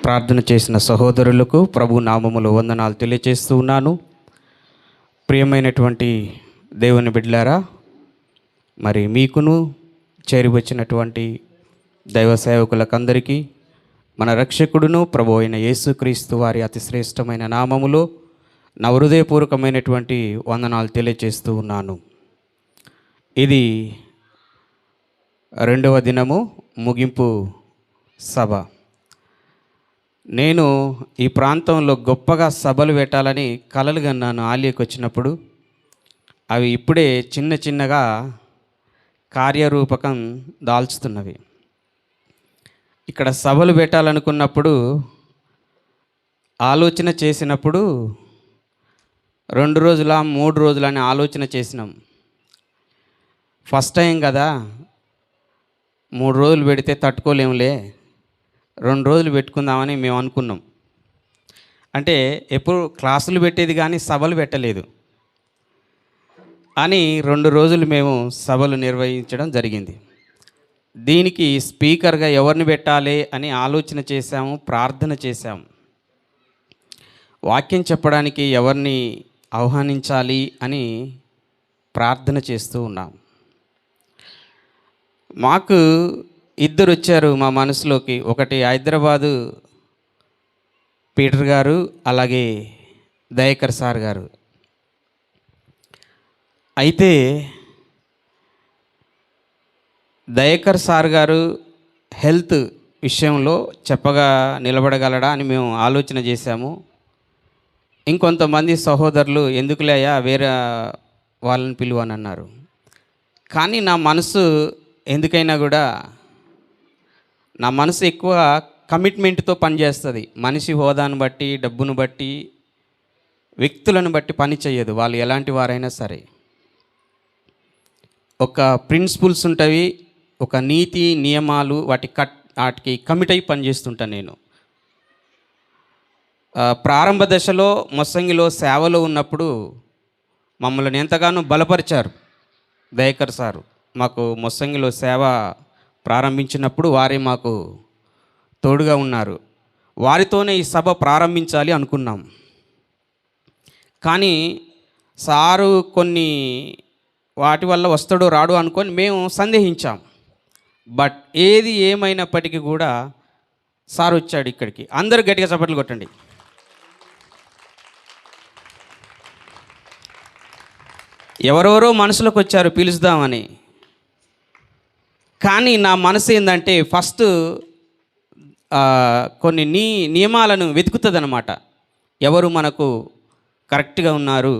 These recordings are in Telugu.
ప్రార్థన చేసిన సహోదరులకు ప్రభు నామములో వందనాలు తెలియజేస్తూ ఉన్నాను. ప్రియమైనటువంటి దేవుని బిడ్డలారా, మరి మీకును చేరి వచ్చినటువంటి దైవ సేవకులకందరికీ మన రక్షకుడును ప్రభు అయిన యేసుక్రీస్తు వారి అతి శ్రేష్టమైన నామములో నా హృదయపూర్వకమైనటువంటి వందనాలు తెలియజేస్తూ ఉన్నాను. ఇది 2వ దినము ముగింపు సభ. నేను ఈ ప్రాంతంలో గొప్పగా సభలు పెట్టాలని కలలు కన్నాను. ఆలయకు వచ్చినప్పుడు అవి ఇప్పుడే చిన్న చిన్నగా కార్యరూపకం దాల్చుతున్నవి. ఇక్కడ సభలు పెట్టాలనుకున్నప్పుడు ఆలోచన చేసినప్పుడు 2 రోజుల 3 రోజులని ఆలోచన చేసినాం. ఫస్ట్ టైం కదా, 3 రోజులు పెడితే తట్టుకోలేములే, 2 రోజులు పెట్టుకుందామని మేము అనుకున్నాం. అంటే ఎప్పుడు క్లాసులు పెట్టేది కానీ సభలు పెట్టలేదు అని 2 రోజులు మేము సభలు నిర్వహించడం జరిగింది. దీనికి స్పీకర్గా ఎవరిని పెట్టాలి అని ఆలోచన చేశాము, ప్రార్థన చేశాము. వాక్యం చెప్పడానికి ఎవరిని ఆహ్వానించాలి అని ప్రార్థన చేస్తూ ఉన్నాం. మాకు 2 వచ్చారు మా మనసులోకి. ఒకటి హైదరాబాదు పీటర్ గారు, అలాగే దయాకర్ సార్ గారు. అయితే దయాకర్ సార్ గారు హెల్త్ విషయంలో చెప్పగా నిలబడగలడా అని మేము ఆలోచన చేశాము. ఇంకొంతమంది సహోదరులు ఎందుకులేయా వేరే వాళ్ళని పిలువని అన్నారు. కానీ నా మనసు ఎందుకైనా కూడా నా మనసు ఎక్కువ కమిట్మెంట్తో పనిచేస్తుంది. మనిషి హోదాను బట్టి, డబ్బును బట్టి, వ్యక్తులను బట్టి పని చేయదు. వాళ్ళు ఎలాంటి వారైనా సరే ఒక ప్రిన్సిపల్స్ ఉంటాయి, ఒక నీతి నియమాలు, వాటికి కమిట్ అయి పనిచేస్తుంటాను నేను. ప్రారంభ దశలో మొస్సంగిలో సేవలో ఉన్నప్పుడు మమ్మల్ని ఎంతగానో బలపరిచారు దయాకర్ సారు. మాకు మొస్సంగిలో సేవ ప్రారంభించినప్పుడు వారే మాకు తోడుగా ఉన్నారు. వారితోనే ఈ సభ ప్రారంభించాలి అనుకున్నాం. కానీ సారు కొన్ని వాటి వల్ల వస్తాడో రాడు అనుకొని మేము సందేహించాం. బట్ ఏది ఏమైనప్పటికీ కూడా సార్ వచ్చాడు ఇక్కడికి. అందరూ గట్టిగా చప్పట్లు కొట్టండి. ఎవరెవరో మనసులోకి వచ్చారు పిలుస్తామని. కానీ నా మనసు ఏంటంటే ఫస్ట్ కొన్ని నియమాలను వెతుకుతుంది అన్నమాట. ఎవరు మనకు కరెక్ట్గా ఉన్నారు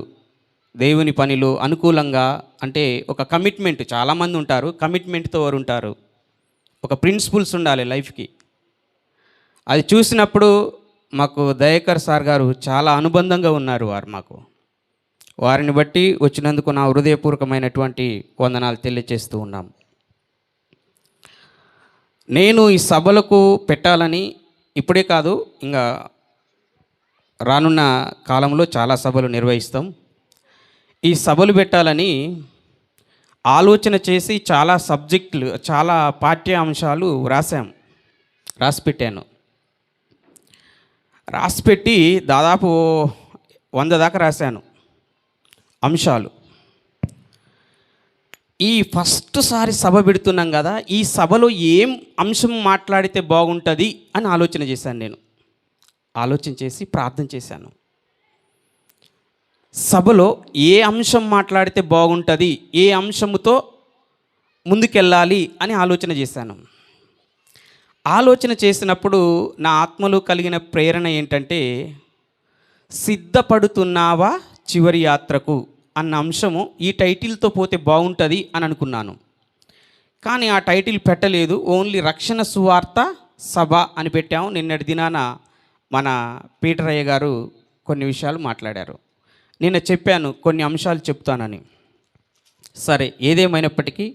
దేవుని పనిలో అనుకూలంగా, అంటే ఒక కమిట్మెంట్. చాలామంది ఉంటారు, కమిట్మెంట్తో వారు ఉంటారు. ఒక ప్రిన్సిపల్స్ ఉండాలి లైఫ్కి. అది చూసినప్పుడు మాకు దయాకర్ సార్ గారు చాలా అనుబంధంగా ఉన్నారు. వారిని బట్టి వచ్చినందుకు నా హృదయపూర్వకమైనటువంటి వందనాలు తెలియజేస్తూ ఉన్నాం. నేను ఈ సభలకు పెట్టాలని ఇప్పుడే కాదు, ఇంకా రానున్న కాలంలో చాలా సభలు నిర్వహిస్తాం. ఈ సభలు పెట్టాలని ఆలోచన చేసి చాలా సబ్జెక్టులు, చాలా పాఠ్యాంశాలు రాసిపెట్టాను. రాసిపెట్టి దాదాపు 100 దాకా రాశాను అంశాలు. ఈ ఫస్ట్ సారి సభ పెడుతున్నాం కదా, ఈ సభలో ఏం అంశం మాట్లాడితే బాగుంటుంది అని ఆలోచన చేశాను. నేను ఆలోచన చేసి ప్రార్థన చేశాను. సభలో ఏ అంశం మాట్లాడితే బాగుంటుంది, ఏ అంశముతో ముందుకెళ్ళాలి అని ఆలోచన చేశాను. ఆలోచన చేసినప్పుడు నా ఆత్మలో కలిగిన ప్రేరణ ఏంటంటే, సిద్ధపడుతున్నావా చివరి యాత్రకు అన్న అంశము ఈ టైటిల్తో పోతే బాగుంటుంది అని అనుకున్నాను. కానీ ఆ టైటిల్ పెట్టలేదు, ఓన్లీ రక్షణ సువార్త సభ అని పెట్టాము. నిన్నటి దినాన మన పీటర్ అయ్య గారు కొన్ని విషయాలు మాట్లాడారు. నిన్న చెప్పాను కొన్ని అంశాలు చెప్తానని. సరే, ఏదేమైనప్పటికీ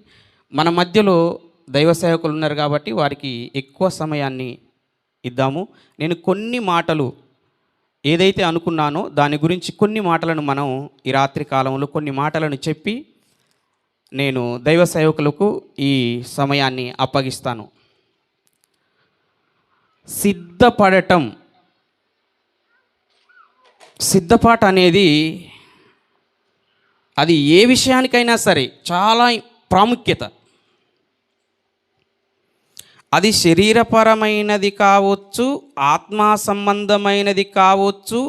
మన మధ్యలో దైవ సేవకులు ఉన్నారు కాబట్టి వారికి ఎక్కువ సమయాన్ని ఇద్దాము. నేను కొన్ని మాటలు ఏదైతే అనుకున్నానో దాని గురించి కొన్ని మాటలను మనం ఈ రాత్రి కాలంలో కొన్ని మాటలను చెప్పి నేను దైవ సేవకులకు ఈ సమయాన్ని అప్పగిస్తాను. సిద్ధపడటం. సిద్ధపాట అనేది అది ఏ విషయానికైనా సరే చాలా ప్రాముఖ్యత. అది శరీరపరమైనది కావచ్చు, ఆత్మ సంబంధమైనది కావచ్చు,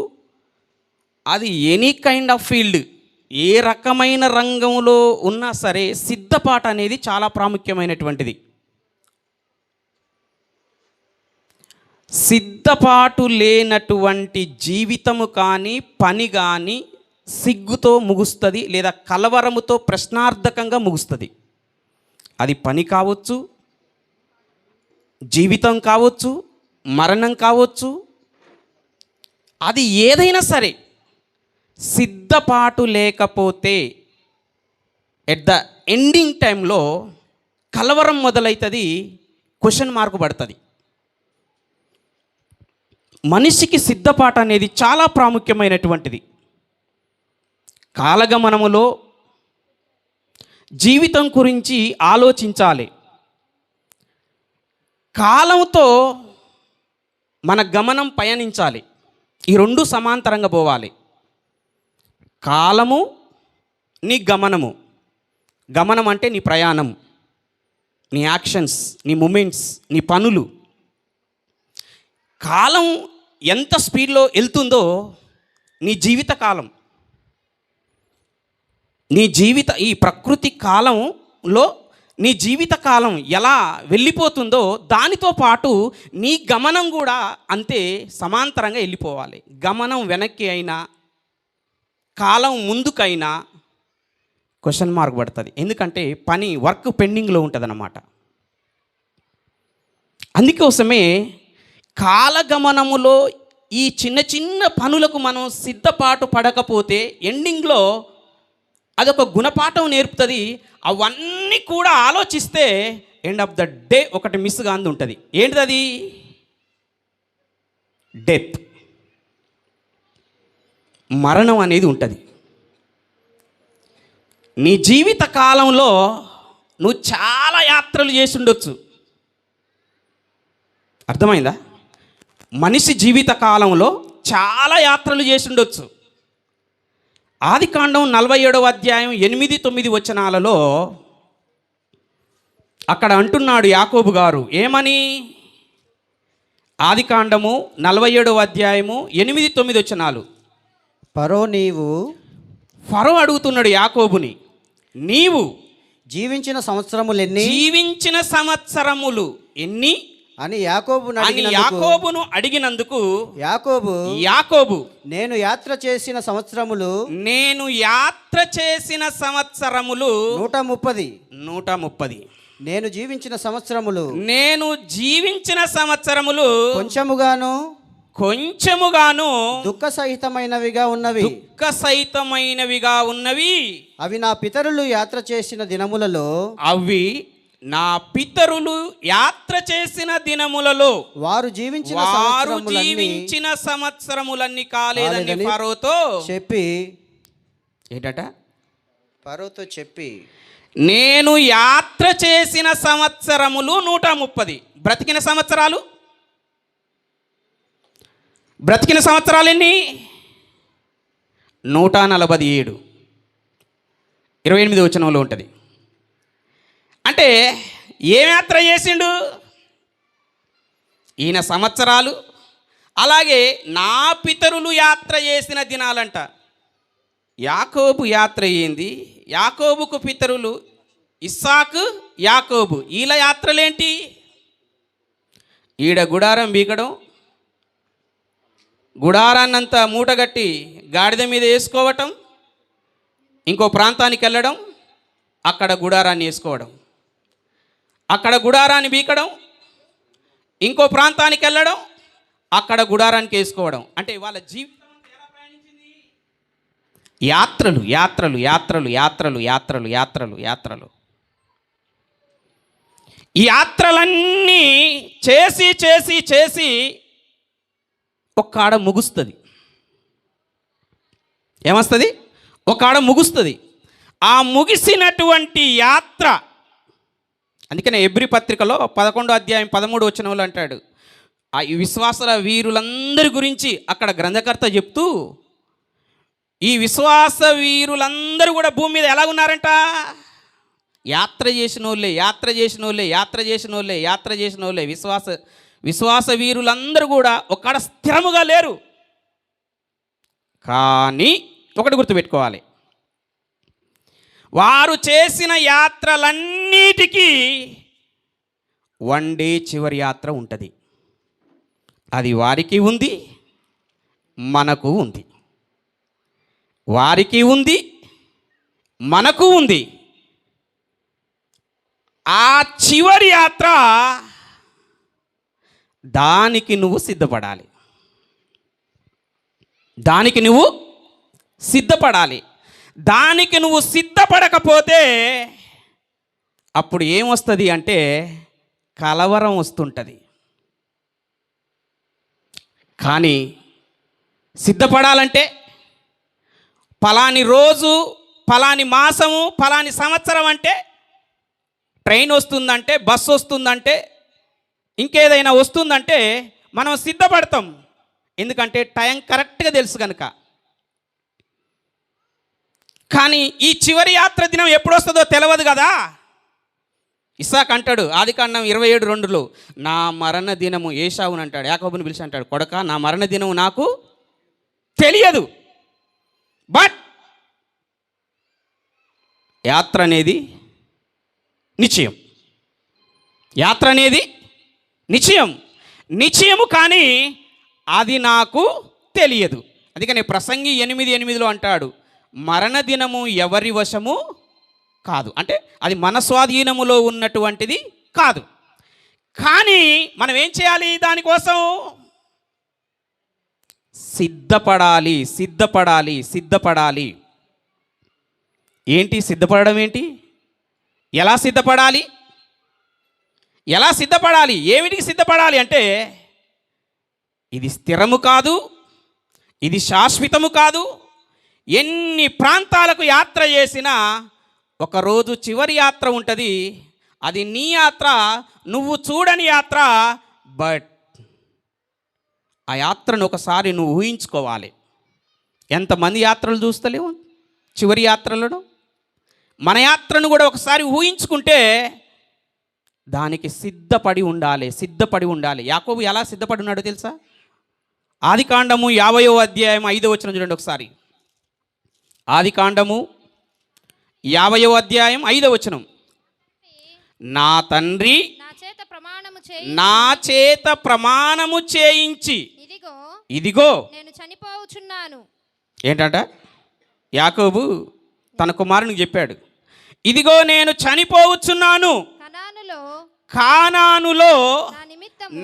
అది ఎనీ కైండ్ ఆఫ్ ఫీల్డ్, ఏ రకమైన రంగంలో ఉన్నా సరే సిద్ధపాట అనేది చాలా ప్రాముఖ్యమైనటువంటిది. సిద్ధపాటు లేనటువంటి జీవితము కానీ పని కానీ సిగ్గుతో ముగుస్తుంది, లేదా కలవరముతో ప్రశ్నార్థకంగా ముగుస్తుంది. అది పని కావచ్చు, జీవితం కావచ్చు, మరణం కావచ్చు, అది ఏదైనా సరే సిద్ధపాటు లేకపోతే ఎట్ ద ఎండింగ్ టైంలో కలవరం మొదలవుతుంది, క్వశ్చన్ మార్క్ పడుతుంది. మనిషికి సిద్ధపాటు అనేది చాలా ప్రాముఖ్యమైనటువంటిది. కాలగమనములో జీవితం గురించి ఆలోచించాలి. కాలంతో మన గమనం పయనించాలి. ఈ రెండు సమాంతరంగా పోవాలి. కాలము నీ గమనము. గమనం అంటే నీ ప్రయాణం, నీ యాక్షన్స్, నీ మూమెంట్స్, నీ పనులు. కాలం ఎంత స్పీడ్లో వెళ్తుందో నీ జీవిత కాలం, ఈ ప్రకృతి కాలంలో నీ జీవిత కాలం ఎలా వెళ్ళిపోతుందో దానితో పాటు నీ గమనం కూడా అంతే సమాంతరంగా వెళ్ళిపోవాలి. గమనం వెనక్కి అయినా కాలం ముందుకైనా క్వశ్చన్ మార్క్ పడుతుంది. ఎందుకంటే వర్క్ పెండింగ్లో ఉంటుంది అన్నమాట. అందుకోసమే కాలగమనములో ఈ చిన్న చిన్న పనులకు మనం సిద్ధపాటు పడకపోతే ఎండింగ్లో అదొక గుణపాఠం నేర్పుతుంది. అవన్నీ కూడా ఆలోచిస్తే ఎండ్ ఆఫ్ ద డే ఒకటి మిస్ కాంది ఉంటుంది. ఏంటిది అది? డెత్, మరణం అనేది ఉంటుంది. నీ జీవిత కాలంలో నువ్వు చాలా యాత్రలు చేసి ఉండొచ్చు. అర్థమైందా? మనిషి జీవిత కాలంలో చాలా యాత్రలు చేసి ఉండొచ్చు. ఆదికాండం 47వ అధ్యాయం 8-9 వచనాలలో అక్కడ అంటున్నాడు యాకోబు గారు ఏమని? ఆదికాండము 47వ అధ్యాయము 8-9 వచనాలు. ఫరో అడుగుతున్నాడు యాకోబుని, నీవు జీవించిన సంవత్సరములు ఎన్ని అని యాకోబును అడిగినందుకు యాకోబు నేను యాత్ర చేసిన సంవత్సరములు 130. నేను జీవించిన సంవత్సరములు కొంచెముగాను దుఃఖ సహితమైనవిగా ఉన్నవి. అవి నా పితరులు యాత్ర చేసిన దినములలో వారు జీవించిన సంవత్సరములన్నీ కాలేదని ఫరోతో చెప్పి నేను యాత్ర చేసిన సంవత్సరములు 130. బ్రతికిన సంవత్సరాలు ఎన్ని? 147. 28వ వచనంలో ఉంటుంది. అంటే ఏం యాత్ర చేసిండు ఈయన? సంవత్సరాలు. అలాగే నా పితరులు యాత్ర చేసిన దినాలంట. యాకోబు యాత్ర అయ్యింది. యాకోబుకు పితరులు ఇస్సాకు, యాకోబు. వీళ్ళ యాత్రలేంటి? ఈడ గుడారం బీకడం, గుడారాన్నంతా మూటగట్టి గాడిద మీద వేసుకోవటం, ఇంకో ప్రాంతానికి వెళ్ళడం, అక్కడ గుడారాన్ని వేసుకోవడం, అక్కడ గుడారాన్ని బీకడం, ఇంకో ప్రాంతానికి వెళ్ళడం, అక్కడ గుడారానికి వేసుకోవడం. అంటే వాళ్ళ జీవితం ఎలా ప్రయాణించింది? యాత్రలు. ఈ యాత్రలన్నీ చేసి ఒక ఆడ ముగుస్తుంది. ఏమొస్తుంది? ఒక ఆడ ముగుస్తుంది. ఆ ముగిసినటువంటి యాత్ర, అందుకనే ఎబ్రీ పత్రికలో 11వ అధ్యాయం 13వ వచనంలో అంటాడు, ఈ విశ్వాసల వీరులందరి గురించి అక్కడ గ్రంథకర్త చెప్తూ, ఈ విశ్వాస వీరులందరూ కూడా భూమి మీద ఎలా ఉన్నారంట? యాత్ర చేసిన వాళ్ళే. విశ్వాస వీరులందరూ కూడా ఒక్కడ స్థిరముగా లేరు. కానీ ఒకటి గుర్తుపెట్టుకోవాలి, వారు చేసిన యాత్రలన్నిటికీ వన్ డే చివరి యాత్ర ఉంటుంది. అది వారికి ఉంది, మనకు ఉంది. వారికి ఉంది, మనకు ఉంది. ఆ చివరి యాత్ర, దానికి నువ్వు సిద్ధపడాలి. దానికి నువ్వు సిద్ధపడకపోతే అప్పుడు ఏమొస్తుంది అంటే కలవరం వస్తుంటుంది. కానీ సిద్ధపడాలంటే ఫలాని రోజు, ఫలాని మాసము, ఫలాని సంవత్సరం అంటే ట్రైన్ వస్తుందంటే, బస్సు వస్తుందంటే, ఇంకేదైనా వస్తుందంటే మనం సిద్ధపడతాం. ఎందుకంటే టైం కరెక్ట్గా తెలుసు కనుక. కానీ ఈ చివరి యాత్ర దినం ఎప్పుడు వస్తుందో తెలియదు కదా. ఇస్సాకు అంటాడు ఆదికాండం 27:2, నా మరణ దినము, ఏశావుని అంటాడు, యాకోబుని పిలిచి అంటాడు, కొడక నా మరణ దినము నాకు తెలియదు. బట్ యాత్ర అనేది నిశ్చయము కానీ అది నాకు తెలియదు. అందుకని ప్రసంగి 8:8 అంటాడు, మరణ దినము ఎవరి వశము కాదు. అంటే అది మన స్వాధీనములో ఉన్నటువంటిది కాదు. కానీ మనం ఏం చేయాలి? దానికోసం సిద్ధపడాలి. ఏంటి సిద్ధపడడం? ఏంటి? ఎలా సిద్ధపడాలి? ఏమిటికి సిద్ధపడాలి అంటే, ఇది స్థిరము కాదు, ఇది శాశ్వతము కాదు. ఎన్ని ప్రాంతాలకు యాత్ర చేసినా ఒకరోజు చివరి యాత్ర ఉంటుంది. అది నీ యాత్ర, నువ్వు చూడని యాత్ర. బట్ ఆ యాత్రను ఒకసారి నువ్వు ఊహించుకోవాలి. ఎంతమంది యాత్రలు చూస్తలేవు చివరి యాత్రలను. మన యాత్రను కూడా ఒకసారి ఊహించుకుంటే దానికి సిద్ధపడి ఉండాలి. యాకోబు ఎలా సిద్ధపడి ఉన్నాడో తెలుసా? ఆదికాండము 50వ అధ్యాయం 5వ వచనం చూడండి ఒకసారి. ఆదికాండము 50వ అధ్యాయం 5వ వచనం. నా తండ్రి నా చేత ప్రమాణము చేయించి ఇదిగో నేను చనిపోవచ్చున్నాను. ఏంటంట? యాకోబు తన కుమారునికి చెప్పాడు, ఇదిగో నేను చనిపోవచ్చున్నాను, కానానులో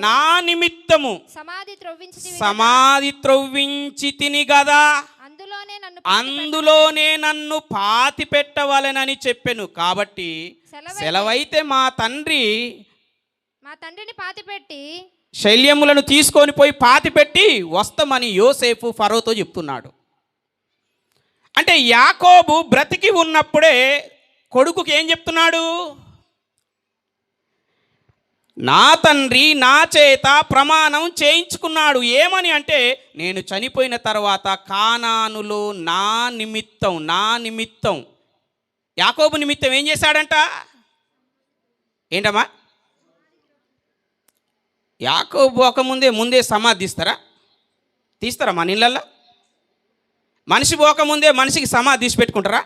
నా నిమిత్తము సమాధి త్రవ్వించి తిని గదా, అందులోనే నన్ను పాతి పెట్టవలెనని చెప్పెను. కాబట్టి సెలవైతే మా తండ్రిని పాతిపెట్టి శల్యములను తీసుకొని పోయి పాతిపెట్టి వస్తామని యోసేపు ఫరోతో చెప్తున్నాడు. అంటే యాకోబు బ్రతికి ఉన్నప్పుడే కొడుకుకి ఏం చెప్తున్నాడు? నా తండ్రి నా చేత ప్రమాణం చేయించుకున్నాడు. ఏమని అంటే, నేను చనిపోయిన తర్వాత కానానులో నా నిమిత్తం యాకోబు నిమిత్తం ఏం చేశాడంట? ఏంటమ్మా? యాకోబు పోకముందే సమాధి తీస్తారా మన ఇళ్ళల్లో? మనిషి పోకముందే మనిషికి సమాధి తీసి పెట్టుకుంటారా?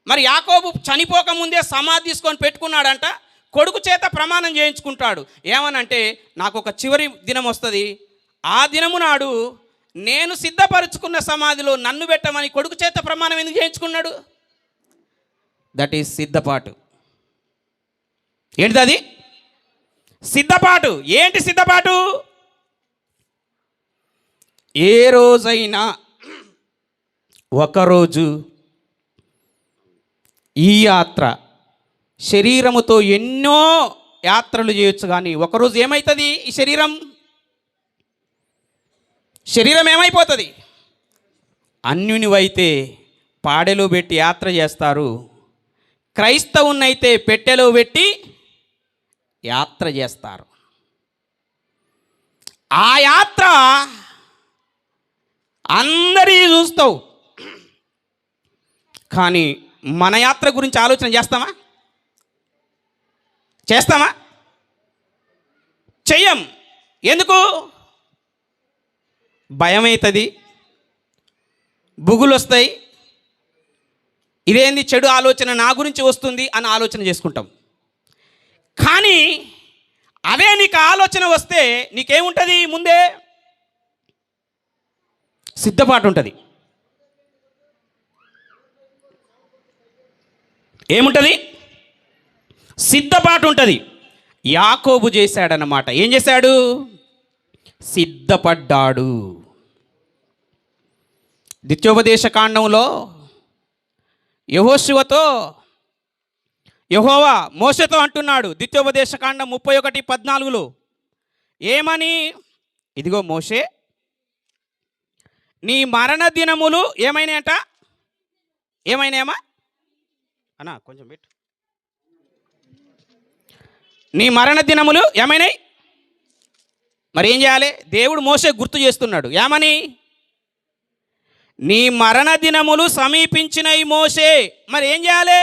మరి యాకోబు చనిపోకముందే సమాధి తీసుకొని పెట్టుకున్నాడంట. కొడుకు చేత ప్రమాణం చేయించుకుంటాడు. ఏమనంటే, నాకు ఒక చివరి దినం వస్తుంది, ఆ దినము నాడు నేను సిద్ధపరుచుకున్న సమాధిలో నన్ను పెట్టమని కొడుకు చేత ప్రమాణం ఎందుకు చేయించుకున్నాడు? దట్ ఈస్ సిద్ధపాటు. ఏంటిది అది? సిద్ధపాటు. ఏంటి సిద్ధపాటు? ఏ రోజైనా ఒకరోజు ఈ యాత్ర, శరీరముతో ఎన్నో యాత్రలు చేయొచ్చు, కానీ ఒకరోజు ఏమవుతుంది? ఈ శరీరం ఏమైపోతుంది? అన్యునివైతే పాడెలో పెట్టి యాత్ర చేస్తారు, క్రైస్తవునైతే పెట్టెలో పెట్టి యాత్ర చేస్తారు. ఆ యాత్ర అందరి చూస్తావు, కానీ మన యాత్ర గురించి ఆలోచన చేస్తామా? చేస్తామా? చెయ్యం. ఎందుకు? భయం అవుతుంది, బుగులు వస్తాయి, ఇదేంది చెడు ఆలోచన నా గురించి వస్తుంది అని ఆలోచన చేసుకుంటాం. కానీ అదే నీకు ఆలోచన వస్తే నీకేముంటుంది? ముందే సిద్ధపాటు ఉంటుంది. ఏముంటుంది? సిద్ధపాటు ఉంటుంది. యాకోబు చేశాడన్నమాట. ఏం చేశాడు? సిద్ధపడ్డాడు. ద్వితీయోపదేశ కాండంలో యెహోవా మోషేతో అంటున్నాడు. ద్వితీయోపదేశ కాండం 31:14 ఏమని? ఇదిగో మోషే, నీ మరణ దినములు ఏమైనాయట? ఏమైనాయమ్మా అన్నా కొంచెం పెట్టు. నీ మరణ దినములు ఏమైనాయి? మరి ఏం చేయాలి? దేవుడు మోషే గుర్తు చేస్తున్నాడు. ఏమని? నీ మరణ దినములు సమీపించినవి మోషే. మరి ఏం చేయాలి?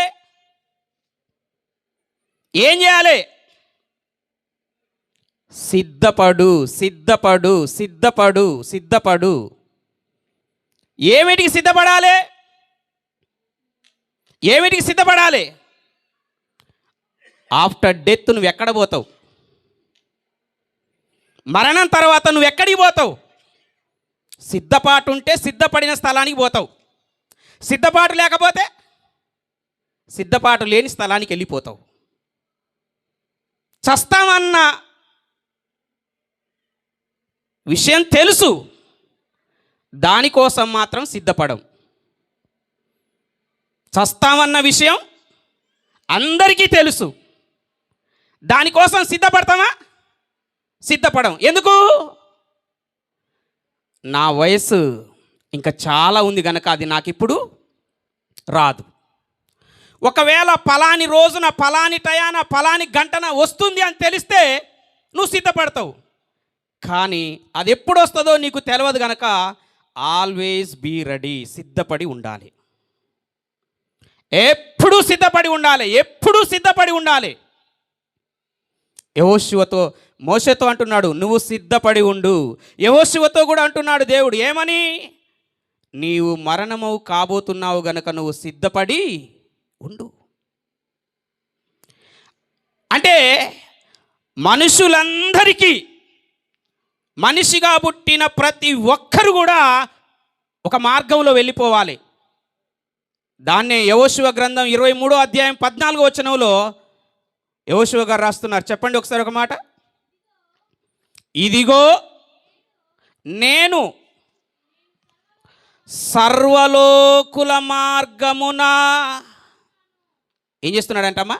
ఏం చేయాలి? సిద్ధపడు, సిద్ధపడు, సిద్ధపడు, సిద్ధపడు. ఏమిటికి సిద్ధపడాలి? ఏమిటికి సిద్ధపడాలి? ఆఫ్టర్ డెత్ నువ్వు ఎక్కడ పోతావు? మరణం తర్వాత నువ్వు ఎక్కడికి పోతావు? సిద్ధపాటు ఉంటే సిద్ధపడిన స్థలానికి పోతావు. సిద్ధపాటు లేకపోతే సిద్ధపాటు లేని స్థలానికి వెళ్ళిపోతావు. చస్తామన్న విషయం తెలుసు, దానికోసం మాత్రం సిద్ధపడం. చస్తామన్న విషయం అందరికీ తెలుసు, దానికోసం సిద్ధపడతామా? సిద్ధపడం. ఎందుకు? నా వయసు ఇంకా చాలా ఉంది కనుక అది నాకు ఇప్పుడు రాదు. ఒకవేళ పలాని రోజున, పలాని టయాన, పలాని గంటన వస్తుంది అని తెలిస్తే నువ్వు సిద్ధపడతావు. కానీ అది ఎప్పుడు వస్తుందో నీకు తెలియదు కనుక ఆల్వేస్ బీ రెడీ. సిద్ధపడి ఉండాలి. ఎప్పుడూ సిద్ధపడి ఉండాలి. ఎప్పుడూ సిద్ధపడి ఉండాలి. యెహోషువతో, మోషేతో అంటున్నాడు, నువ్వు సిద్ధపడి ఉండు. యెహోషువతో కూడా అంటున్నాడు దేవుడు. ఏమని? నీవు మరణము కాబోతున్నావు గనక నువ్వు సిద్ధపడి ఉండు. అంటే మనుషులందరికీ, మనిషిగా పుట్టిన ప్రతి ఒక్కరు కూడా ఒక మార్గంలో వెళ్ళిపోవాలి. దాన్నే యెహోషువ గ్రంథం 23:14 యెహోషువ గారు రాస్తున్నారు. చెప్పండి ఒకసారి ఒక మాట. ఇదిగో నేను సర్వలోకుల మార్గమున ఏం చేస్తున్నాడంటమ్మా?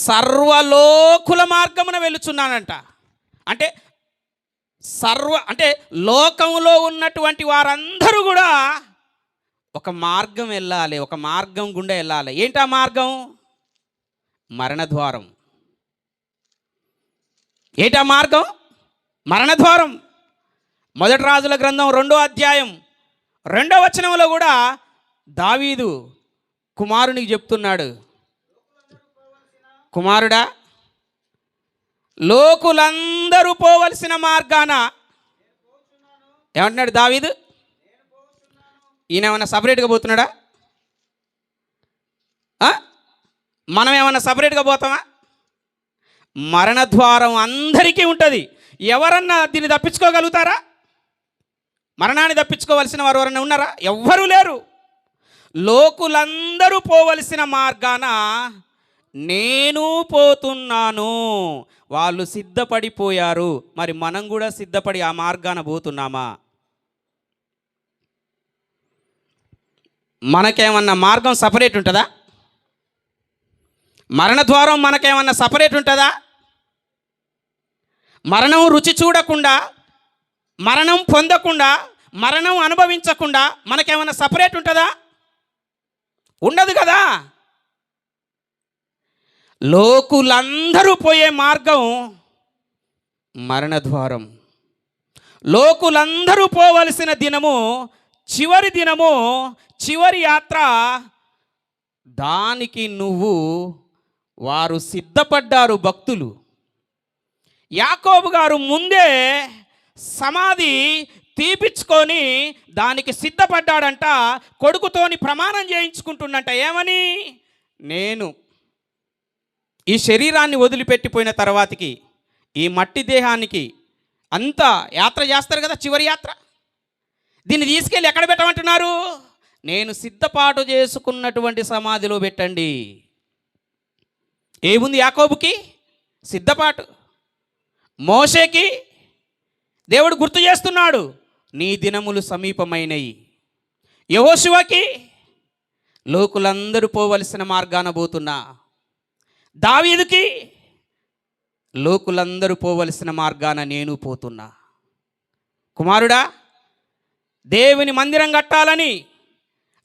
సర్వలోకుల మార్గమున వెళుచున్నానంట. అంటే అంటే లోకంలో ఉన్నటువంటి వారందరూ కూడా ఒక మార్గం వెళ్ళాలి, ఒక మార్గం గుండా వెళ్ళాలి. ఏంటా మార్గం? మరణద్వారం. ఏంటా మార్గం? మరణద్వారం. మొదటి రాజుల గ్రంథం 2:2 కూడా దావీదు కుమారునికి చెప్తున్నాడు, కుమారుడా, లోకులందరూ పోవలసిన మార్గాన ఏమంటున్నాడు దావీదు? ఈయన ఏమన్నా సపరేట్గా పోతున్నాడా? మనం ఏమన్నా సపరేట్గా పోతామా? మరణద్వారం అందరికీ ఉంటుంది. ఎవరన్నా దీన్ని తప్పించుకోగలుగుతారా? మరణాన్ని తప్పించుకోవలసిన వారు ఎవరన్నా ఉన్నారా? ఎవ్వరూ లేరు. లోకులందరూ పోవలసిన మార్గాన నేను పోతున్నాను. వాళ్ళు సిద్ధపడిపోయారు. మరి మనం కూడా సిద్ధపడి ఆ మార్గాన పోతున్నామా? మనకేమన్నా మార్గం సపరేట్ ఉంటుందా? మరణద్వారం మనకేమన్నా సపరేట్ ఉంటుందా? మరణం రుచి చూడకుండా, మరణం పొందకుండా, మరణం అనుభవించకుండా మనకేమన్నా సపరేట్ ఉంటుందా? ఉండదు కదా. లోకులందరూ పోయే మార్గం మరణద్వారం. లోకులందరూ పోవలసిన దినము, చివరి దినము, చివరి యాత్ర. దానికి వారు సిద్ధపడ్డారు భక్తులు. యాకోబు గారు ముందే సమాధి తీపిచ్చుకొని దానికి సిద్ధపడ్డాడంట. కొడుకుతోని ప్రమాణం చేయించుకుంటుండంట. ఏమని? నేను ఈ శరీరాన్ని వదిలిపెట్టిపోయిన తర్వాతకి ఈ మట్టి దేహానికి అంతా యాత్ర చేస్తారు కదా, చివరి యాత్ర. దీన్ని తీసుకెళ్ళి ఎక్కడ పెట్టమంటున్నారు? నేను సిద్ధపాటు చేసుకున్నటువంటి సమాధిలో పెట్టండి. ఏముంది యాకోబుకి? సిద్ధపాటు. మోషేకి దేవుడు గుర్తు చేస్తున్నాడు, నీ దినములు సమీపమైనవి. యెహోషువకి లోకులందరూ పోవలసిన మార్గాన పోతున్నా. దావీదుకి లోకులందరూ పోవలసిన మార్గాన నేను పోతున్నా. కుమారుడా, దేవుని మందిరం కట్టాలని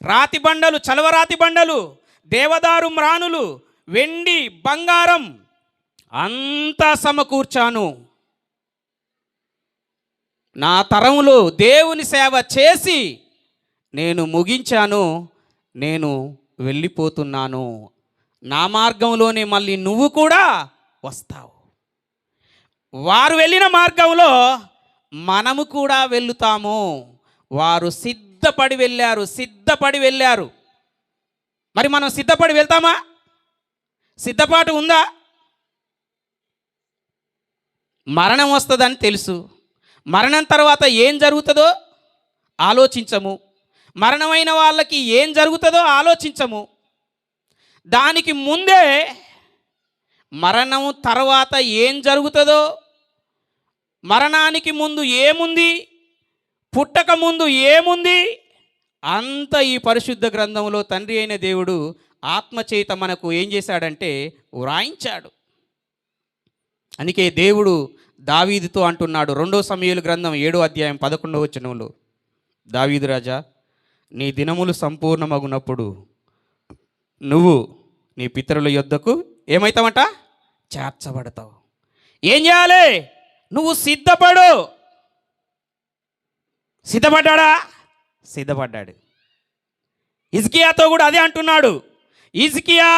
రాతి బండలు, చలవరాతి బండలు, దేవదారు మ్రానులు, వెండి, బంగారం అంతా సమకూర్చాను. నా తరములో దేవుని సేవ చేసి నేను ముగించాను. నేను వెళ్ళిపోతున్నాను. నా మార్గంలోనే మళ్ళీ నువ్వు కూడా వస్తావు. వారు వెళ్ళిన మార్గంలో మనము కూడా వెళ్తాము. వారు సిద్ధపడి వెళ్ళారు. మరి మనం సిద్ధపడి వెళ్తామా? సిద్ధపాటు ఉందా? మరణం వస్తుందని తెలుసు. మరణం తర్వాత ఏం జరుగుతుందో ఆలోచించము. మరణమైన వాళ్ళకి ఏం జరుగుతుందో ఆలోచించము. దానికి ముందే మరణం తర్వాత ఏం జరుగుతుందో, మరణానికి ముందు ఏముంది, పుట్టక ముందు ఏముంది, అంత ఈ పరిశుద్ధ గ్రంథంలో తండ్రి అయిన దేవుడు ఆత్మచేత మనకు ఏం చేశాడంటే వ్రాయించాడు. అందుకే దేవుడు దావీదుతో అంటున్నాడు, 2 సమూయేలు గ్రంథం 7వ అధ్యాయం 11వ వచనంలో, దావీదు రాజా, నీ దినములు సంపూర్ణమగునప్పుడు నువ్వు నీ పితరుల యొద్దకు ఏమవుతావంట? చేర్చబడతావు. ఏం చేయాలి? నువ్వు సిద్ధపడు. సిద్ధపడ్డాడా? సిద్ధపడ్డాడు. హిజ్కియాతో కూడా అదే అంటున్నాడు. హిజ్కియా,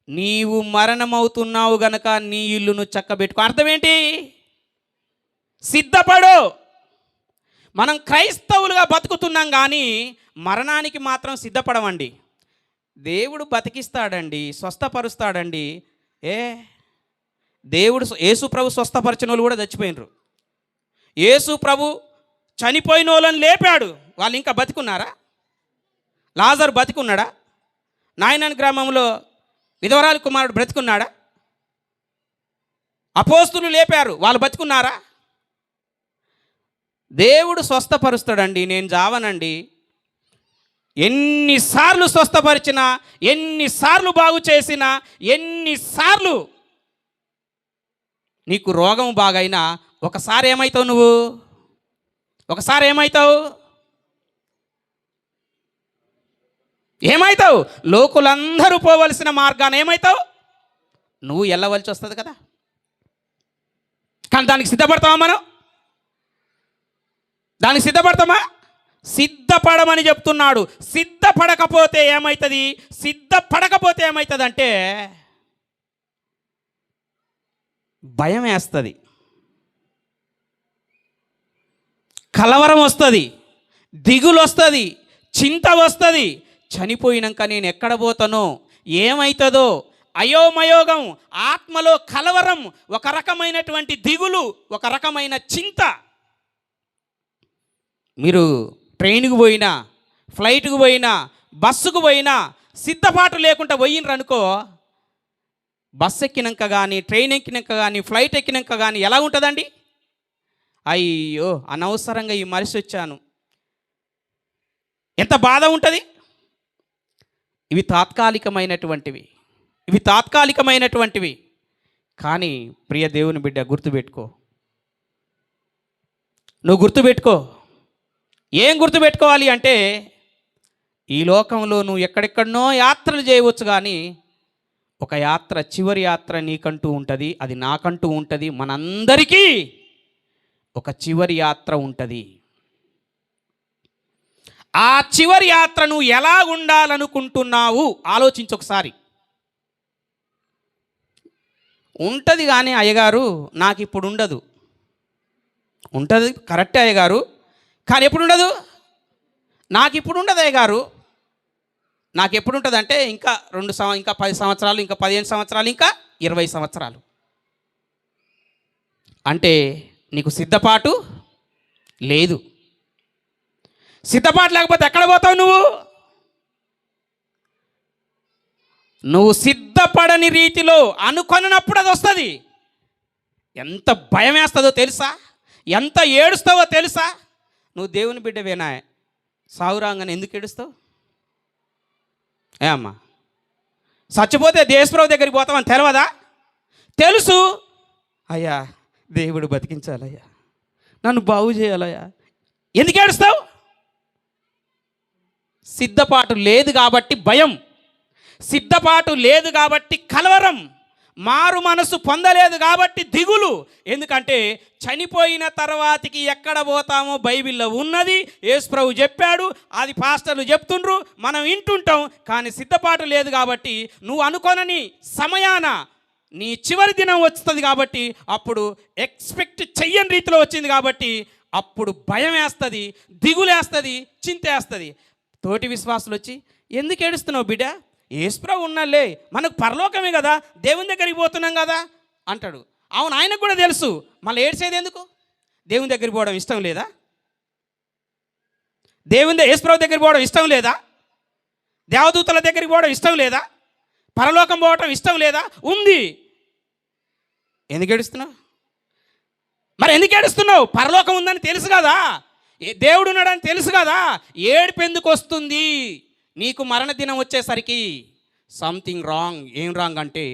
నీవు మరణమవుతున్నావు గనక నీ ఇల్లును చక్కబెట్టుకో. అర్థం ఏంటి? సిద్ధపడు. మనం క్రైస్తవులుగా బతుకుతున్నాం కానీ మరణానికి మాత్రం సిద్ధపడమండి. దేవుడు బతికిస్తాడండి, స్వస్థపరుస్తాడండి. దేవుడు యేసు ప్రభు స్వస్థపరిచిన వాళ్ళు కూడా చచ్చిపోయినరు. యేసు ప్రభు చనిపోయిన వాళ్ళని లేపాడు. వాళ్ళు ఇంకా బతికున్నారా? లాజరు బతికున్నాడా? నాయనన్ గ్రామంలో విధవరాలి కుమారుడు బ్రతికున్నాడా? అపోస్తులు లేపారు, వాళ్ళు బతికున్నారా? దేవుడు స్వస్థపరుస్తాడండి. నేను జావనండి. ఎన్నిసార్లు స్వస్థపరిచినా, ఎన్నిసార్లు బాగు చేసినా, ఎన్నిసార్లు నీకు రోగం బాగైనా ఒకసారి ఏమవుతావు? నువ్వు ఒకసారి ఏమవుతావు? లోకులందరూ పోవలసిన మార్గాన ఏమవుతావు? నువ్వు వెళ్ళవలసి వస్తుంది కదా. కానీ దానికి సిద్ధపడతామా? మనం దానికి సిద్ధపడతామా? సిద్ధపడమని చెప్తున్నాడు. సిద్ధపడకపోతే ఏమవుతుంది అంటే భయం వేస్తుంది, కలవరం వస్తుంది, దిగులు వస్తుంది, చింత వస్తుంది. చనిపోయినాక నేను ఎక్కడ పోతానో, ఏమవుతుందో, అయోమయోగం, ఆత్మలో కలవరం, ఒక రకమైనటువంటి దిగులు, ఒక రకమైన చింత. మీరు ట్రైన్కి పోయినా, ఫ్లైట్కి పోయినా, బస్సుకు పోయినా సిద్ధపాటు లేకుండా పోయినరు అనుకో, బస్సు ఎక్కినాక కానీ, ట్రైన్ ఎక్కినాక కానీ, ఫ్లైట్ ఎక్కినాక కానీ ఎలా ఉంటుందండి? అయ్యో, అనవసరంగా ఈ మనిషి వచ్చాను, ఎంత బాధ ఉంటుంది. ఇవి తాత్కాలికమైనటువంటివి. కానీ ప్రియ దేవుని బిడ్డ, నువ్వు గుర్తుపెట్టుకో. ఏం గుర్తుపెట్టుకోవాలి అంటే, ఈ లోకంలో నువ్వు ఎక్కడెక్కడనో యాత్రలు చేయవచ్చు, కానీ ఒక యాత్ర, చివరి యాత్ర నీకంటూ ఉంటుంది, అది నాకంటూ ఉంటుంది, మనందరికీ ఒక చివరి యాత్ర ఉంటుంది. ఆ చివరి యాత్రను ఎలా ఉండాలనుకుంటున్నావు ఆలోచించు ఒకసారి. ఉంటుంది కానీ అయ్యగారు నాకు ఇప్పుడు ఉండదు. ఉంటుంది, కరెక్టే అయ్యగారు, కానీ ఎప్పుడు ఉండదు? నాకు ఇప్పుడు ఉండదు అయ్యగారు. నాకు ఎప్పుడు ఉంటుంది అంటే ఇంకా ఇంకా 10 సంవత్సరాలు, ఇంకా 15 సంవత్సరాలు, ఇంకా 20 సంవత్సరాలు. అంటే నీకు సిద్ధపాటు లేదు. సిద్ధపాటు లేకపోతే ఎక్కడ పోతావు నువ్వు? నువ్వు సిద్ధపడని రీతిలో అనుకొనప్పుడు అది వస్తుంది. ఎంత భయం వేస్తుందో తెలుసా? ఎంత ఏడుస్తావో తెలుసా? నువ్వు దేవుని బిడ్డవేనా? సావురాంగని ఎందుకు ఏడుస్తావు? అమ్మా, చచ్చిపోతే దేశప్రభు దగ్గరికి పోతామని తెలవదా? తెలుసు. అయ్యా దేవుడు బతికించాలయ్యా, నన్ను బాగు చేయాలయ్యా. ఎందుకు ఏడుస్తావు? సిద్ధపాటు లేదు కాబట్టి భయం, సిద్ధపాటు లేదు కాబట్టి కలవరం, మారు మనసు పొందలేదు కాబట్టి దిగులు. ఎందుకంటే చనిపోయిన తర్వాతికి ఎక్కడ పోతామో బైబిల్లో ఉన్నది, యేసుప్రభు చెప్పాడు, అది పాస్టర్లు చెప్తుండ్రు, మనం వింటుంటాం. కానీ సిద్ధపాటు లేదు కాబట్టి నువ్వు అనుకోనని సమయాన నీ చివరి దినం వస్తుంది కాబట్టి, అప్పుడు ఎక్స్పెక్ట్ చెయ్యని రీతిలో వచ్చింది కాబట్టి అప్పుడు భయం వేస్తుంది, దిగులేస్తుంది, చింతేస్తుంది. తోటి విశ్వాసులు వచ్చి, ఎందుకు ఏడుస్తున్నావు బిడ్డ? యేసుప్రభు ఉన్నాలే, మనకు పరలోకమే కదా, దేవుని దగ్గరికి పోతున్నాం కదా అంటాడు. అవును, ఆయనకు కూడా తెలుసు. మళ్ళీ ఏడ్చేది ఎందుకు? దేవుని దగ్గరికి పోవడం ఇష్టం లేదా? యేసుప్రభు దగ్గరికి పోవడం ఇష్టం లేదా? దేవదూతల దగ్గరికి పోవడం ఇష్టం లేదా? పరలోకం పోవడం ఇష్టం లేదా? ఉంది. ఎందుకు ఏడుస్తున్నావు? మరి ఎందుకు ఏడుస్తున్నావు? పరలోకం ఉందని తెలుసు కదా, దేవుడు ఉన్నాడని తెలుసు కదా, ఏడుపు ఎందుకు వస్తుంది? నీకు మరణ దినం వచ్చేసరికి సంథింగ్ రాంగ్. ఏం రాంగ్ అంటే,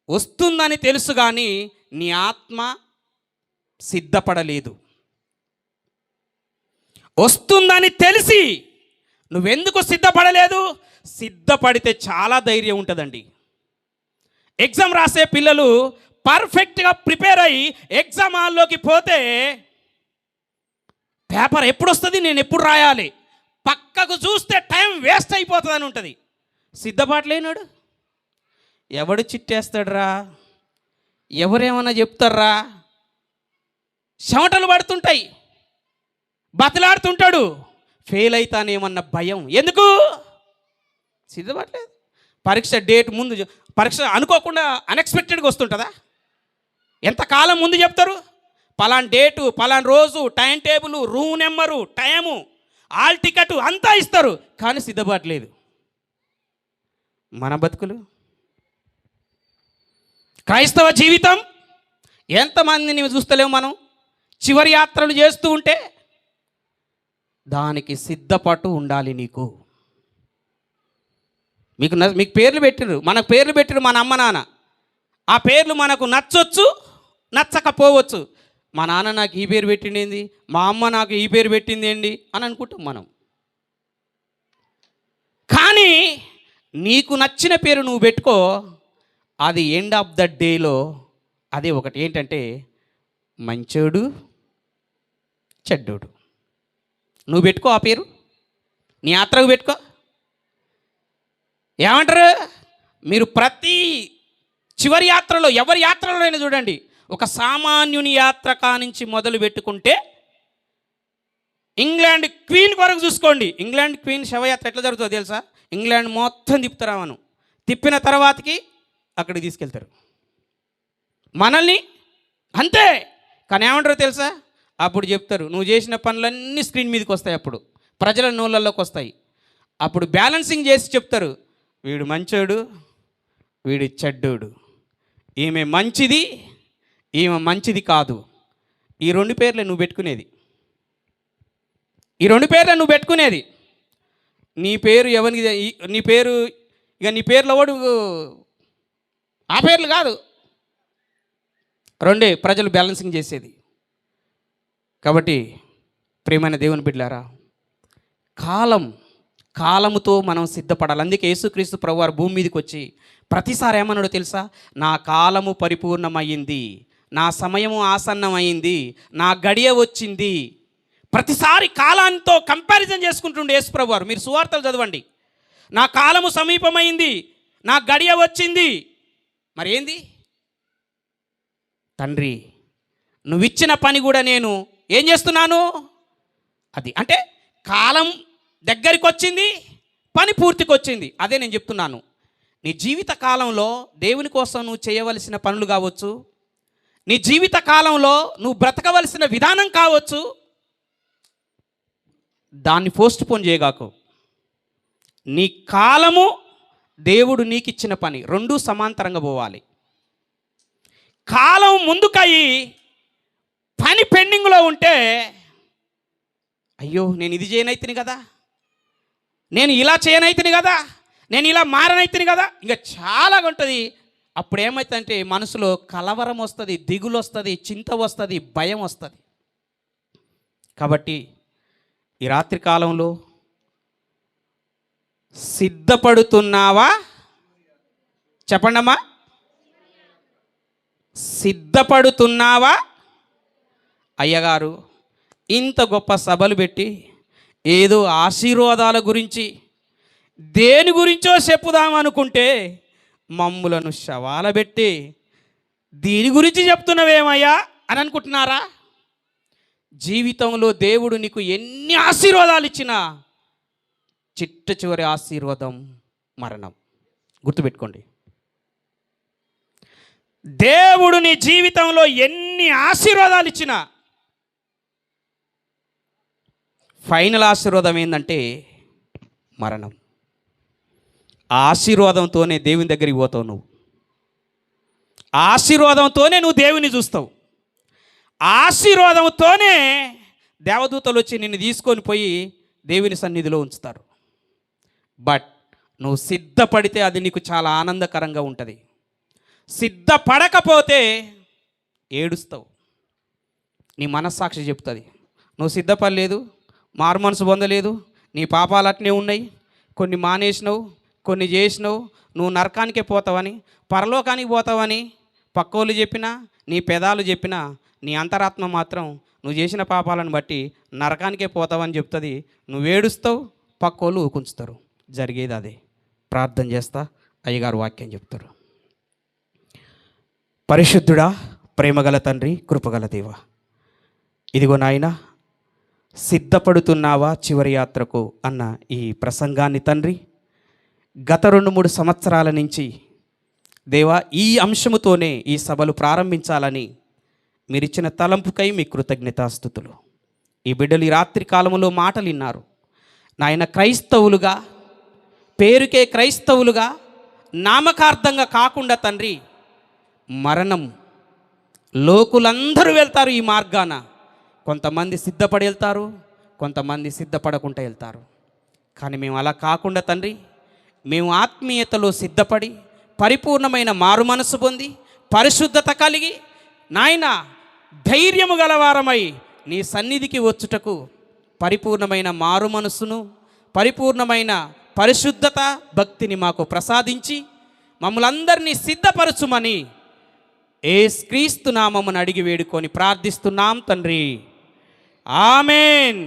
వస్తుందని తెలుసు కానీ నీ ఆత్మ సిద్ధపడలేదు. వస్తుందని తెలిసి నువ్వెందుకు సిద్ధపడలేదు? సిద్ధపడితే చాలా ధైర్యం ఉంటుందండి. ఎగ్జామ్ రాసే పిల్లలు పర్ఫెక్ట్గా ప్రిపేర్ అయ్యి ఎగ్జామ్ హాల్లోకి పోతే పేపర్ ఎప్పుడు వస్తుంది, నేను ఎప్పుడు రాయాలి, పక్కకు చూస్తే టైం వేస్ట్ అయిపోతుందని ఉంటుంది. సిద్ధపాటు లేనాడు ఎవడు చిట్టేస్తాడురా, ఎవరేమన్నా చెప్తారా, చెమటలు పడుతుంటాయి, బతలాడుతుంటాడు, ఫెయిల్ అవుతానేమన్న భయం. ఎందుకు? సిద్ధపడలేదు. పరీక్ష డేట్ ముందు, పరీక్ష అనుకోకుండా అన్ఎక్స్పెక్టెడ్గా వస్తుంటుందా? ఎంతకాలం ముందు చెప్తారు? పలాన్ డేటు, పలాన్ రోజు, time table, room number, time, all ticket అంతా ఇస్తారు, కానీ సిద్ధపడలేదు. మన బతుకులు, క్రైస్తవ జీవితం ఎంతమందిని చూస్తలేము మనం? చివరి యాత్రలు చేస్తూ ఉంటే దానికి సిద్ధపాటు ఉండాలి నీకు. మీకు పేర్లు పెట్టిరు, మనకు పేర్లు పెట్టిరు మన అమ్మ నాన్న. ఆ పేర్లు మనకు నచ్చొచ్చు, నచ్చకపోవచ్చు. మా నాన్న నాకు ఈ పేరు పెట్టింది, మా అమ్మ నాకు ఈ పేరు పెట్టింది ఏంటి అని అనుకుంటాం మనం. కానీ నీకు నచ్చిన పేరు నువ్వు పెట్టుకో, అది ఎండ్ ఆఫ్ ద డేలో అదే ఒకటి. ఏంటంటే మంచోడు, చెడ్డోడు. నువ్వు పెట్టుకో ఆ పేరు, నీ యాత్రకు పెట్టుకో. ఏమంటారు మీరు? ప్రతి చివరి యాత్రలో, ఎవరి యాత్రలో అయినా చూడండి, ఒక సామాన్యుని యాత్ర కానించి మొదలు పెట్టుకుంటే, ఇంగ్లాండ్ క్వీన్ కొరకు చూసుకోండి. ఇంగ్లాండ్ క్వీన్ శవయాత్ర ఎట్లా జరుగుతుందో తెలుసా? ఇంగ్లాండ్ మొత్తం తిప్పుతారామను, తిప్పిన తర్వాతకి అక్కడికి తీసుకెళ్తారు మనల్ని, అంతే. కానీ ఏమంటారో తెలుసా? అప్పుడు చెప్తారు, నువ్వు చేసిన పనులన్నీ స్క్రీన్ మీదకి వస్తాయి, అప్పుడు ప్రజల నోళ్ళల్లోకి వస్తాయి. అప్పుడు బ్యాలెన్సింగ్ చేసి చెప్తారు, వీడు మంచోడు, వీడు చెడ్డోడు, ఈమె మంచిది, ఈమె మంచిది కాదు. ఈ రెండు పేర్లే నువ్వు పెట్టుకునేది, ఈ రెండు పేర్లే నువ్వు పెట్టుకునేది. నీ పేరు ఎవరికి, నీ పేరు ఇక నీ పేర్లు ఎవడు, ఆ పేర్లు కాదు, రెండే ప్రజలు బ్యాలెన్సింగ్ చేసేది. కాబట్టి ప్రియమైన దేవుని బిడ్డలారా, కాలముతో మనం సిద్ధపడాలి. అందుకే యేసుక్రీస్తు ప్రభువారు భూమి మీదకి వచ్చి ప్రతిసారి ఏమన్నాడో తెలుసా? నా కాలము పరిపూర్ణమైంది, నా సమయము ఆసన్నమైంది, నా గడియ వచ్చింది. ప్రతిసారి కాలాంతో కంపారిజన్ చేసుకుంటుండే యేసు ప్రభువారు. మీరు సువార్తలు చదవండి. నా కాలము సమీపమైంది, నా గడియ వచ్చింది. మరి ఏంది? తండ్రి నువ్విచ్చిన పని కూడా నేను ఏం చేస్తున్నాను? అది అంటే కాలం దగ్గరికి వచ్చింది, పని పూర్తికి వచ్చింది. అదే నేను చెప్తున్నాను. నీ జీవిత కాలంలో దేవుని కోసం నువ్వు చేయవలసిన పనులు కావచ్చు, నీ జీవిత కాలంలో నువ్వు బ్రతకవలసిన విధానం కావచ్చు, దాన్ని పోస్ట్ పోన్ చేయగాకు. నీ కాలము, దేవుడు నీకు ఇచ్చిన పని రెండూ సమాంతరంగా పోవాలి. కాలం ముందుకయ్యి పని పెండింగ్లో ఉంటే, అయ్యో నేను ఇది చేయనైతిని కదా, నేను ఇలా చేయనైతిని కదా, నేను ఇలా మారనైతిని కదా, ఇంకా చాలా ఉంటుంది. అప్పుడు ఏమవుతుందంటే మనసులో కలవరం వస్తుంది, దిగులు వస్తుంది, చింత వస్తుంది, భయం వస్తుంది. కాబట్టి ఈ రాత్రి కాలంలో సిద్ధపడుతున్నావా? చెప్పండమ్మా, సిద్ధపడుతున్నావా? అయ్యగారు ఇంత గొప్ప సభలు పెట్టి ఏదో ఆశీర్వాదాల గురించి దేని గురించో చెప్పుదామనుకుంటే మమ్ములను శవాల పెట్టి దీని గురించి చెప్తున్నవేమయ్యా అని అనుకుంటున్నారా? జీవితంలో దేవుడు నీకు ఎన్ని ఆశీర్వాదాలు ఇచ్చినా చిట్ట చివరి ఆశీర్వాదం మరణం. గుర్తుపెట్టుకోండి. దేవుడు నీ జీవితంలో ఎన్ని ఆశీర్వాదాలు ఇచ్చినా ఫైనల్ ఆశీర్వాదం ఏంటంటే మరణం. ఆ ఆశీర్వాదంతోనే దేవుని దగ్గరికి పోతావు. నువ్వు ఆశీర్వాదంతోనే నువ్వు దేవుని చూస్తావు. ఆశీర్వాదంతోనే దేవదూతలు వచ్చి నిన్ను తీసుకొని పోయి దేవుని సన్నిధిలో ఉంచుతారు. బట్ నువ్వు సిద్ధపడితే అది నీకు చాలా ఆనందకరంగా ఉంటుంది. సిద్ధపడకపోతే ఏడుస్తావు. నీ మనస్సాక్షి చెప్తుంది, నువ్వు సిద్ధపడలేదు, మారు మనసు పొందలేదు, నీ పాపాలు అట్నే ఉన్నాయి, కొన్ని మానేసినవు, కొన్ని చేసినవు, నువ్వు నరకానికే పోతావని, పరలోకానికి పోతావని పక్కోళ్ళు చెప్పినా, నీ పెదాలు చెప్పినా, నీ అంతరాత్మ మాత్రం నువ్వు చేసిన పాపాలను బట్టి నరకానికే పోతావని చెప్తుంది. నువ్వు ఏడుస్తావు, పక్కోళ్ళు ఊకుంచుతారు. జరిగేది అదే. ప్రార్థన చేస్తా, అయ్యగారు వాక్యం చెప్తారు. పరిశుద్ధుడా, ప్రేమగల తండ్రి, కృపగల దేవ, ఇదిగో నాయన, సిద్ధపడుతున్నావా చివరి యాత్రకు అన్న ఈ ప్రసంగాన్ని తండ్రి, గత 2-3 సంవత్సరాల నుంచి దేవా ఈ అంశముతోనే ఈ సభలు ప్రారంభించాలని మీరిచ్చిన తలంపుకై మీ కృతజ్ఞతాస్తుతులు. ఈ బిడ్డలు ఈ రాత్రి కాలంలో మాటలు విన్నారు నాయన. క్రైస్తవులుగా, పేరుకే క్రైస్తవులుగా, నామకార్థంగా కాకుండా తండ్రి, మరణం లోకులందరూ వెళ్తారు ఈ మార్గాన. కొంతమంది సిద్ధపడి వెళ్తారు, కొంతమంది సిద్ధపడకుండా వెళ్తారు. కానీ మేము అలా కాకుండా తండ్రి, మేము ఆత్మీయతలో సిద్ధపడి పరిపూర్ణమైన మారు మనసు పొంది పరిశుద్ధత కలిగి నాయన ధైర్యము గలవారమై నీ సన్నిధికి వచ్చుటకు పరిపూర్ణమైన మారు మనసును, పరిపూర్ణమైన పరిశుద్ధత, భక్తిని మాకు ప్రసాదించి మమ్మల్ని అందరినీ సిద్ధపరచుమని యేసుక్రీస్తు నామమున అడిగి వేడుకొని ప్రార్థిస్తున్నాం తండ్రి. ఆమేన్.